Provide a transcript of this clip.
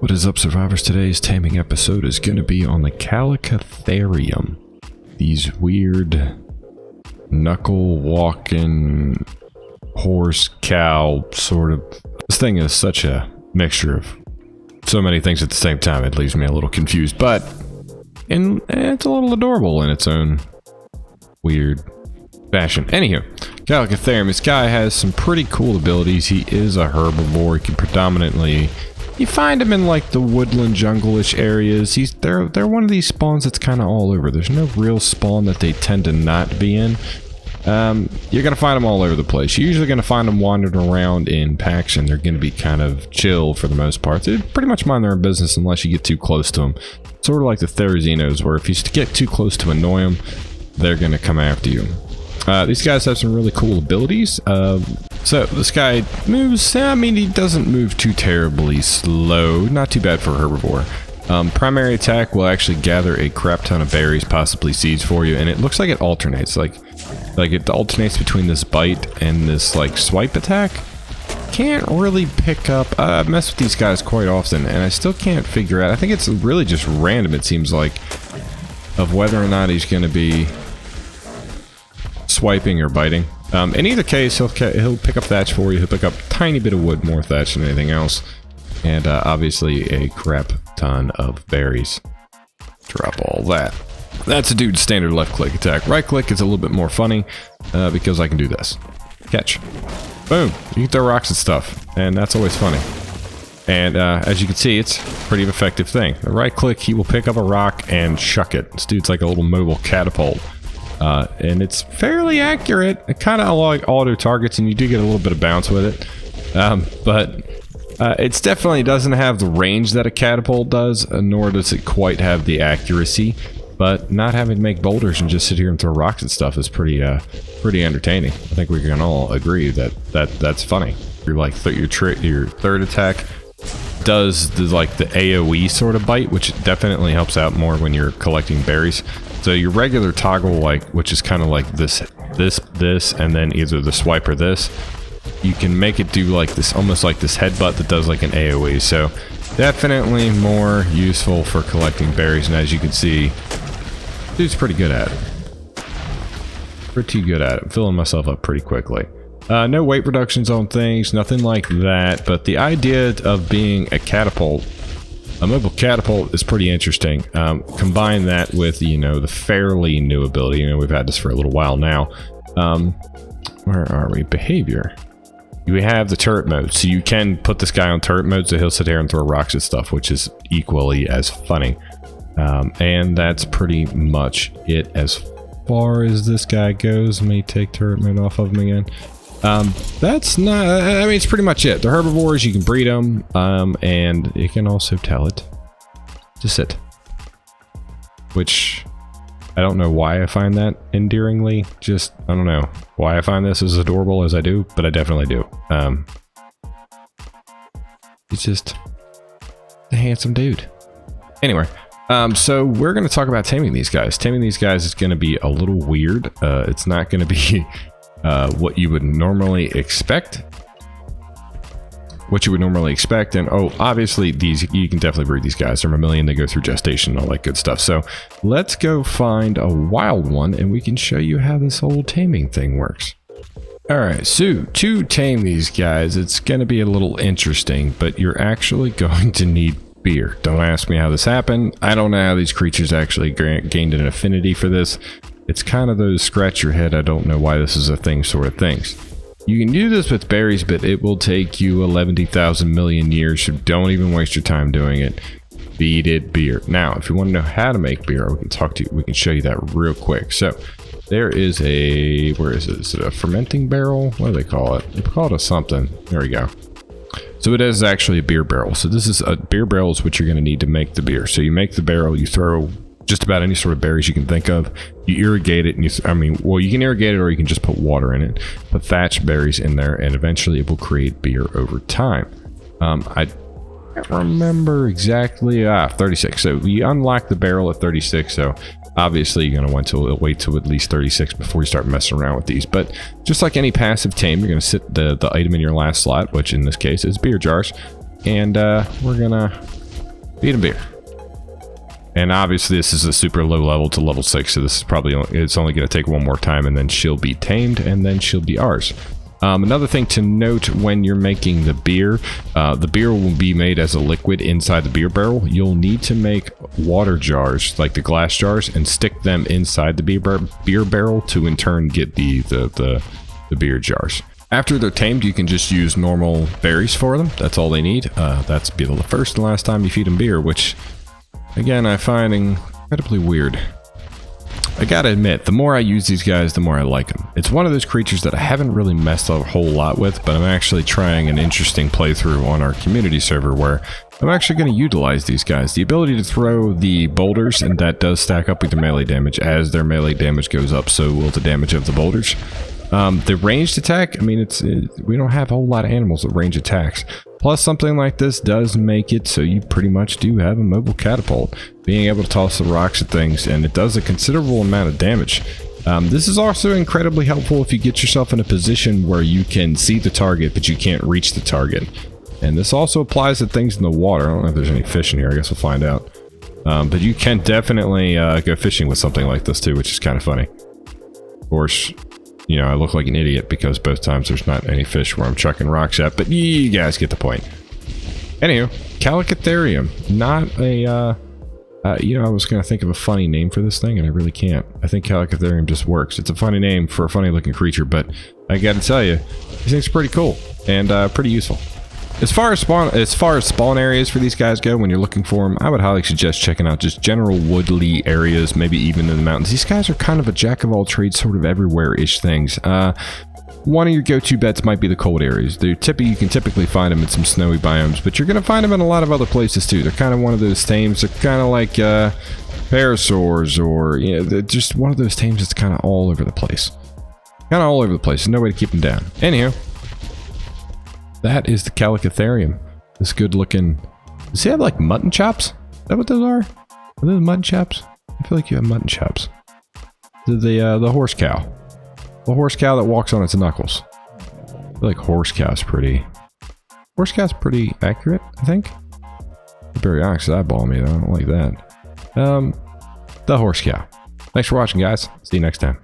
What is up, survivors? Today's taming episode is going to be on the Chalicotherium. These weird knuckle walking horse cow sort of. This thing is such a mixture of so many things at the same time. It leaves me a little confused, but it's a little adorable in its own weird fashion. Anywho, Chalicotherium, this guy has some pretty cool abilities. He is a herbivore. He can predominantly, you find him in like the woodland jungle-ish areas. They're one of these spawns that's kind of all over. There's no real spawn that they tend to not be in. You're gonna find them all over the place. You're usually gonna find them wandering around in packs, and they're gonna be kind of chill for the most part. They pretty much mind their own business unless you get too close to them. Sort of like the Therizinos, where if you get too close to annoy them, they're gonna come after you. These guys have some really cool abilities. So this guy moves, I mean, he doesn't move too terribly slow. Not too bad for a herbivore. Primary attack will actually gather a crap ton of berries, possibly seeds for you, and it looks like it alternates. Like it alternates between this bite and this like swipe attack. Can't really pick up. I've messed with these guys quite often, and I still can't figure out. I think it's really just random, it seems like, of whether or not he's going to be swiping or biting. In either case, he'll pick up thatch for you. He'll pick up a tiny bit of wood, more thatch than anything else, and obviously a crap ton of berries. Drop all that. That's a dude's standard left click attack. Right click is a little bit more funny because I can do this. Catch. Boom. You can throw rocks and stuff, and that's always funny. And as you can see, it's a pretty effective thing. The right click, he will pick up a rock and chuck it. This dude's like a little mobile catapult. And it's fairly accurate. It kind of like auto targets, and you do get a little bit of bounce with it. But it definitely doesn't have the range that a catapult does, nor does it quite have the accuracy. But not having to make boulders and just sit here and throw rocks and stuff is pretty entertaining. I think we can all agree that that's funny. You're like your third attack does the AoE sort of bite, which definitely helps out more when you're collecting berries. So your regular toggle, which is kind of like this, and then either the swipe or this, you can make it do like this, almost like this headbutt that does like an AoE. So definitely more useful for collecting berries. And as you can see, dude's pretty good at it. Pretty good at it. I'm filling myself up pretty quickly. No weight reductions on things, nothing like that. But the idea of being a catapult, a mobile catapult, is pretty interesting. Combine that with, the fairly new ability. We've had this for a little while now. Where are we? Behavior. We have the turret mode, so you can put this guy on turret mode, so he'll sit here and throw rocks and stuff, which is equally as funny. And that's pretty much it as far as this guy goes. Let me take turret mode off of him again. That's not, I mean, it's pretty much it. They're herbivores, you can breed them, and you can also tell it to sit. Which, I don't know why I find that endearingly. Just, I don't know why I find this as adorable as I do, but I definitely do. He's just a handsome dude. Anyway, so we're going to talk about taming these guys. Taming these guys is going to be a little weird. It's not going to be what you would normally expect. And obviously you can definitely breed these guys. They're mammalian, they go through gestation and all that good stuff. So let's go find a wild one and we can show you how this whole taming thing works. Alright, so to tame these guys, it's going to be a little interesting, but you're actually going to need beer. Don't ask me how this happened. I don't know how these creatures actually gained an affinity for this. It's kind of those scratch your head, I don't know why this is a thing sort of things. You can do this with berries, but it will take you 11,000 million years, so don't even waste your time doing it. Feed it beer. Now, if you want to know how to make beer, we can show you that real quick. So, there is a, where is it? Is it a fermenting barrel? What do they call it? They call it a something. There we go. So it is actually a beer barrel. So this is a beer barrel is what you're going to need to make the beer. So you make the barrel, you throw just about any sort of berries you can think of. You irrigate it, and you can irrigate it or you can just put water in it. Put thatch berries in there, and eventually it will create beer over time. I can't remember exactly. 36. So you unlock the barrel at 36. So obviously you're going to wait till at least 36 before you start messing around with these. But just like any passive tame, you're going to sit the item in your last slot, which in this case is beer jars. And we're going to Feed them beer. And obviously this is a super low level to level 6, so this is probably it's only going to take one more time, and then she'll be tamed, and then she'll be ours. Another thing to note when you're making the beer will be made as a liquid inside the beer barrel. You'll need to make water jars, like the glass jars, and stick them inside the beer barrel to in turn get the beer jars. After they're tamed, you can just use normal berries for them. That's all they need. That's be the first and last time you feed them beer, which, again, I find incredibly weird. I gotta admit, the more I use these guys, the more I like them. It's one of those creatures that I haven't really messed a whole lot with, but I'm actually trying an interesting playthrough on our community server where I'm actually going to utilize these guys. The ability to throw the boulders, and that does stack up with their melee damage. As their melee damage goes up, so will the damage of the boulders. The ranged attack, I mean, we don't have a whole lot of animals that range attacks. Plus, something like this does make it so you pretty much do have a mobile catapult, being able to toss the rocks at things, and it does a considerable amount of damage. This is also incredibly helpful if you get yourself in a position where you can see the target, but you can't reach the target. And this also applies to things in the water. I don't know if there's any fish in here. I guess we'll find out. But you can definitely go fishing with something like this too, which is kind of funny. Of course, you know, I look like an idiot because both times there's not any fish where I'm chucking rocks at, but you guys get the point. Anywho, Chalicotherium. Not a, you know, I was going to think of a funny name for this thing, and I really can't. I think Chalicotherium just works. It's a funny name for a funny looking creature, but I got to tell you, these things are pretty cool and pretty useful. As far as spawn areas for these guys go, when you're looking for them, I would highly suggest checking out just general woodly areas, maybe even in the mountains. These guys are kind of a jack of all trades, sort of everywhere-ish things. One of your go-to bets might be the cold areas. You can typically find them in some snowy biomes, but you're going to find them in a lot of other places too. They're kind of one of those tames. They're kind of like parasaurs, or you know, they're just one of those tames that's kind of all over the place. Kind of all over the place. There's no way to keep them down. Anyhow. That is the Chalicotherium. This good looking. Does he have like mutton chops? Is that what those are? Are those mutton chops? I feel like you have mutton chops. The horse cow. The horse cow that walks on its knuckles. I feel like horse cow's pretty. Horse cow's pretty accurate, I think. Very honest eyeball me though. I don't like that. The horse cow. Thanks for watching, guys. See you next time.